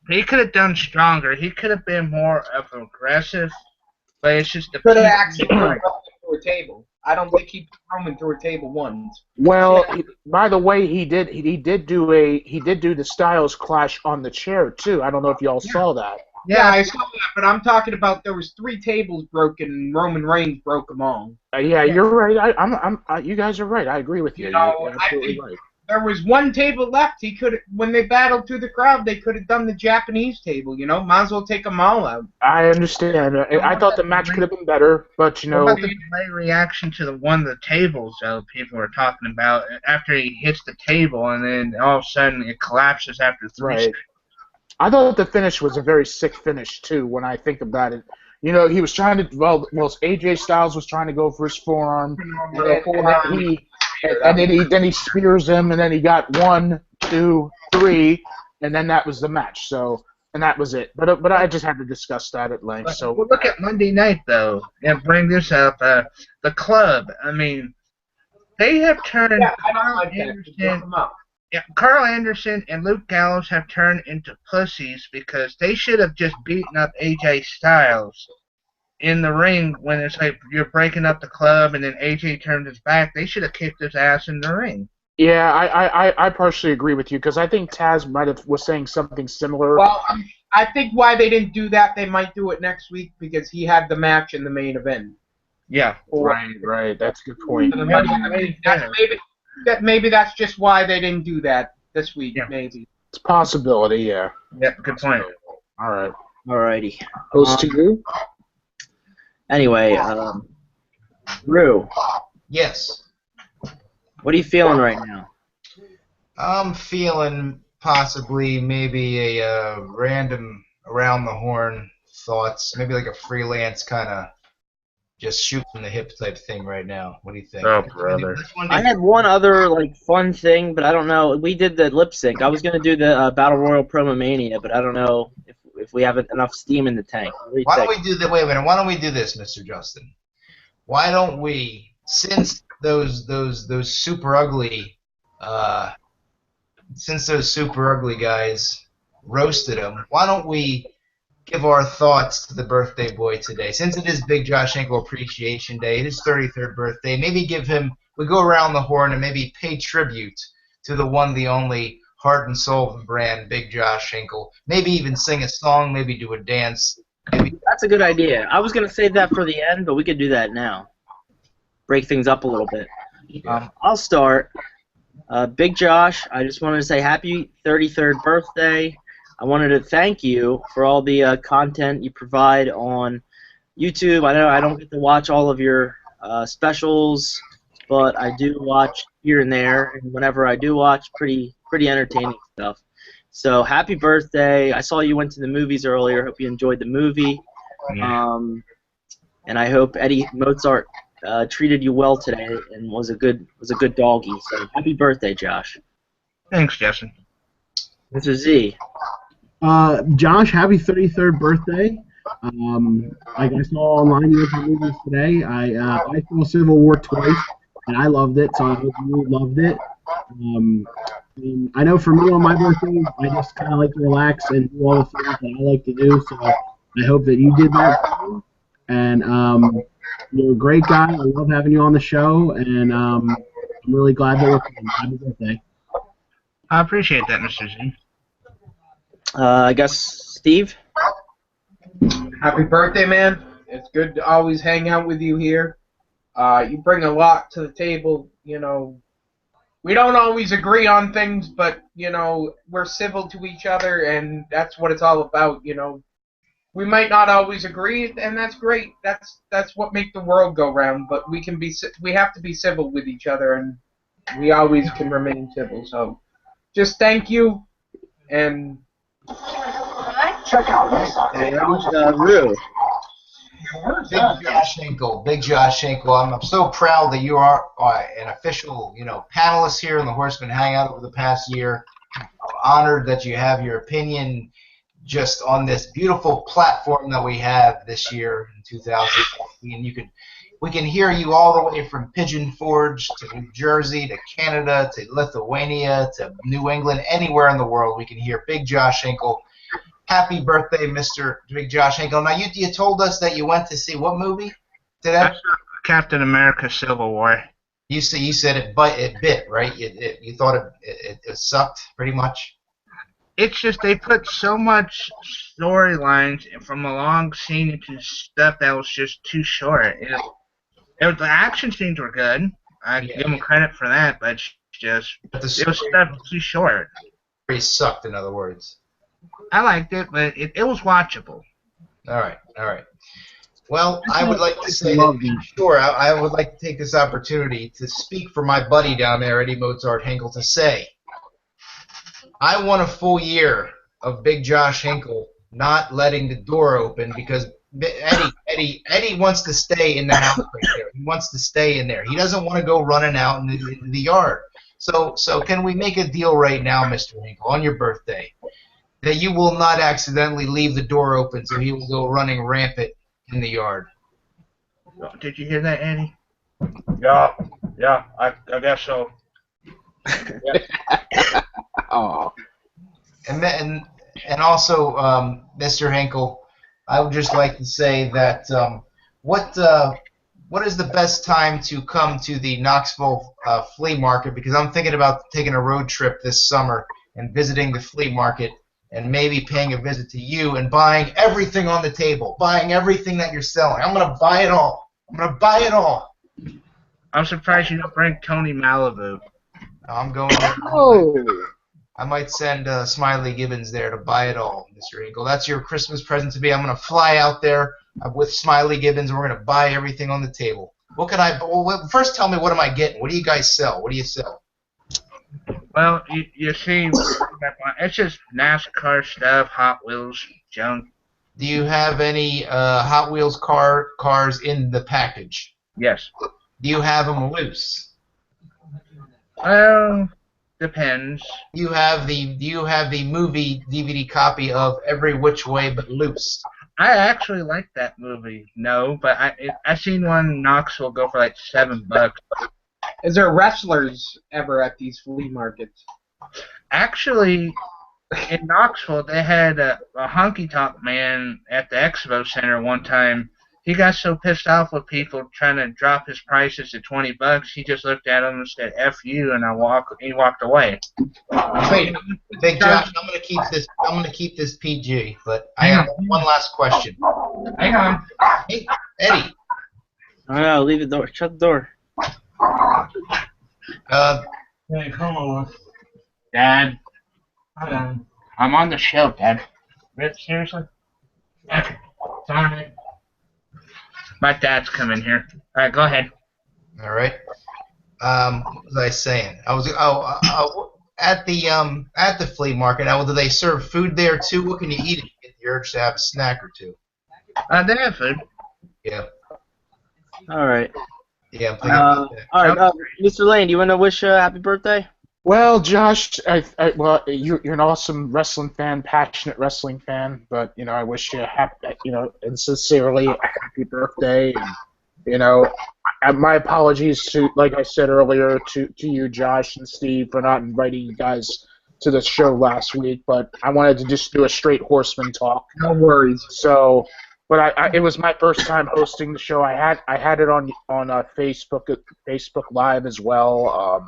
he could have done stronger. He could have been more aggressive, but it's just the could have actually put Roman through a table. I don't think he put Roman through a table once. Well, by the way, he did do the Styles Clash on the chair too. I don't know if y'all saw that. Yeah, I saw that, but I'm talking about there was 3 tables broken, and Roman Reigns broke them all. Yeah, you're right. You guys are right. I agree with you. You're absolutely right. There was 1 table left. When they battled through the crowd, they could have done the Japanese table. Might as well take them all out. I understand. I thought the match could have been better, but What about the delay reaction to one of the tables that people are talking about after he hits the table, and then all of a sudden it collapses after 3 seconds? I thought the finish was a very sick finish too. When I think about it, he was trying to. Well, AJ Styles was trying to go for his forearm, and then he spears him, and then he got 1, 2, 3, and then that was the match. So, and that was it. But I just had to discuss that at length. So well, look at Monday night though, and bring this up. The club. I mean, they have turned. Yeah, I don't like that. Yeah, Carl Anderson and Luke Gallows have turned into pussies because they should have just beaten up AJ Styles in the ring when it's like you're breaking up the club and then AJ turned his back. They should have kicked his ass in the ring. Yeah, I partially agree with you because I think Taz was saying something similar. Well, I think why they didn't do that, they might do it next week because he had the match in the main event. Yeah, right. That's a good point. Maybe that's just why they didn't do that this week. Yeah. Maybe it's a possibility. Yeah. Yeah. Good point. All right. Alrighty. Goes to you. Anyway, Rue. Yes. What are you feeling right now? I'm feeling possibly maybe a random around the horn thoughts, maybe like a freelance kind of. Just shoot from the hip type thing right now. What do you think? Oh, brother. I had one other fun thing, but I don't know. We did the lip sync. I was gonna do the Battle Royal Promo Mania, but I don't know if we have enough steam in the tank. What do you Why think? don't we do the wait a minute? Why don't we do this, Mr. Justin? Why don't we, since those super ugly, guys roasted him, why don't we give our thoughts to the birthday boy today? Since it is Big Josh Hinkle Appreciation Day, his 33rd birthday, maybe we go around the horn and maybe pay tribute to the one, the only, heart and soul of the brand, Big Josh Hinkle. Maybe even sing a song, maybe do a dance. That's a good idea. I was going to save that for the end, but we could do that now. Break things up a little bit. I'll start. Big Josh, I just wanted to say happy 33rd birthday. I wanted to thank you for all the content you provide on YouTube. I know I don't get to watch all of your specials, but I do watch here and there, and whenever I do watch, pretty entertaining stuff. So happy birthday! I saw you went to the movies earlier. Hope you enjoyed the movie. Yeah. And I hope Eddie Mozart treated you well today and was a good doggy. So happy birthday, Josh. Thanks, Justin. Mr. Z. Josh, happy 33rd birthday. Like I saw online, you went to the movies today. I saw Civil War twice, and I loved it, so I hope you loved it. And I know for me on my birthday, I just kind of like to relax and do all the things that I like to do, so I hope that you did that too. And you're a great guy. I love having you on the show, and I'm really glad that we're coming. Happy birthday. I appreciate that, Mr. Z. I guess Steve. Happy birthday, man. It's good to always hang out with you here. You bring a lot to the table. You know, we don't always agree on things, but, you know, we're civil to each other, and that's what it's all about, you know. We might not always agree, and that's great. That's what makes the world go round, but we have to be civil with each other, and we always can remain civil. So just thank you, and check out this. Rue. Big Josh Hinkle. I'm so proud that you are an official, panelist here in the Horsemen Hangout over the past year. I'm honored that you have your opinion just on this beautiful platform that we have this year in 2015. We can hear you all the way from Pigeon Forge to New Jersey to Canada to Lithuania to New England, anywhere in the world we can hear Big Josh Hinkle. Happy birthday, Mr. Big Josh Hinkle. Now, you told us that you went to see what movie today? Captain America Civil War. You said it bit, right? You thought it sucked, pretty much? It's just they put so much storylines from a long scene into stuff that was just too short. The action scenes were good. I give them credit for that, but it was stuff too short. It sucked, in other words. I liked it, but it was watchable. All right. Well, I would like to say I would like to take this opportunity to speak for my buddy down there, Eddie Mozart Hinkle, to say I want a full year of Big Josh Hinkle not letting the door open because Eddie wants to stay in the house right there. He wants to stay in there. He doesn't want to go running out in the yard. So can we make a deal right now, Mr. Hinkle, on your birthday, that you will not accidentally leave the door open so he will go running rampant in the yard? Did you hear that, Eddie? Yeah, I guess so. Oh. And also, Mr. Hinkle, I would just like to say that what is the best time to come to the Knoxville flea market? Because I'm thinking about taking a road trip this summer and visiting the flea market and maybe paying a visit to you and buying everything on the table, buying everything that you're selling. I'm going to buy it all. I'm surprised you don't bring Tony Malibu. I'm going there. I might send Smiley Gibbons there to buy it all, Mr. Hinkle. That's your Christmas present to me. I'm going to fly out there with Smiley Gibbons, and we're going to buy everything on the table. What can I? Well, first, tell me, what am I getting? What do you guys sell? What do you sell? Well, you see, it's just NASCAR stuff, Hot Wheels, junk. Do you have any Hot Wheels cars in the package? Yes. Do you have them loose? Well, depends. Do you have the movie DVD copy of Every Which Way But Loose? I actually like that movie. No, but I seen one in Knoxville go for like $7. Is there wrestlers ever at these flea markets? Actually, in Knoxville, they had a honky tonk man at the Expo Center one time. He got so pissed off with people trying to drop his prices to $20, he just looked at them and said "F you," and he walked away. Wait, Big Josh, I'm gonna keep this PG, but I Hang have on. one last question. Hang on. Hey, Eddie. No, leave the door. Shut the door. Hey, come on, Dad. Hold on. I'm on the show, Dad. Seriously? Okay. Sorry. My dad's coming here. All right, go ahead. All right. What was I saying? I was at the flea market. Now, do they serve food there too? What can you eat if you get the urge to have a snack or two? They have food. Yeah. All right. Yeah. I'm thinking about that. All right, Mr. Lane, do you want to wish happy birthday? Well, Josh, well, you're an awesome wrestling fan, passionate wrestling fan, but I wish you a happy, and sincerely a happy birthday. And, my apologies to, like I said earlier, to you, Josh and Steve, for not inviting you guys to the show last week. But I wanted to just do a straight Horseman talk. no worries. So, but it was my first time hosting the show. I had it on Facebook Live as well.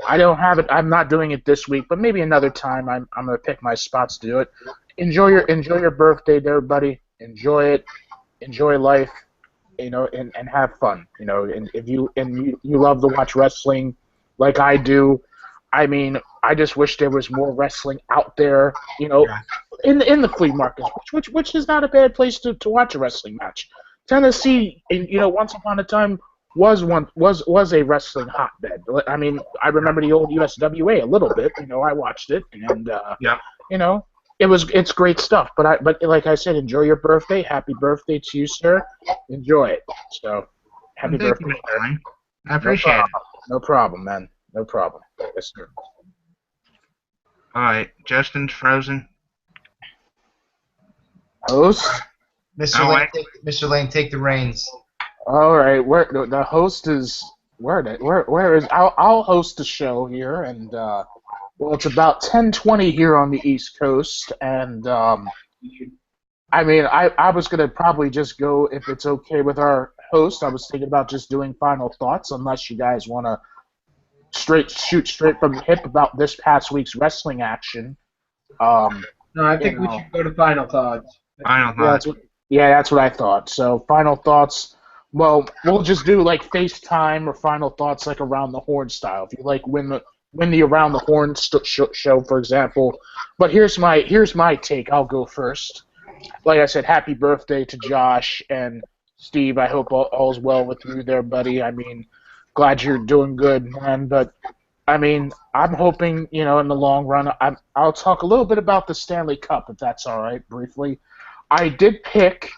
I don't have it. I'm not doing it this week, but maybe another time. I'm gonna pick my spots to do it. Enjoy your birthday, there, buddy. Enjoy it. Enjoy life. And have fun. And if you love to watch wrestling, like I do, I mean, I just wish there was more wrestling out there. In the flea markets, which is not a bad place to watch a wrestling match. Tennessee, once upon a time, was a wrestling hotbed. I mean, I remember the old USWA a little bit. I watched it, and it's great stuff. But like I said, enjoy your birthday. Happy birthday to you, sir. Enjoy it. So, happy Thank birthday. you, Mr. Lane. I appreciate it. No problem, man. No problem. Yes, sir. All right, Justin's frozen. Host. Mr. Lane, take the reins. All right, where the host is? Where is? I'll host the show here, and well, it's about 10:20 here on the East Coast, and I mean, I was gonna probably just go, if it's okay with our host. I was thinking about just doing final thoughts, unless you guys want to shoot straight from the hip about this past week's wrestling action. No, I think we should go to final thoughts. Final thoughts. That's what I thought. So, final thoughts. Well, we'll just do like FaceTime or final thoughts like Around the Horn style. If you like win the Around the Horn show, for example. But here's my take. I'll go first. Like I said, happy birthday to Josh and Steve. I hope all's well with you there, buddy. I mean, glad you're doing good, man. But I mean, I'm hoping in the long run. I'll talk a little bit about the Stanley Cup, if that's all right, briefly. I did pick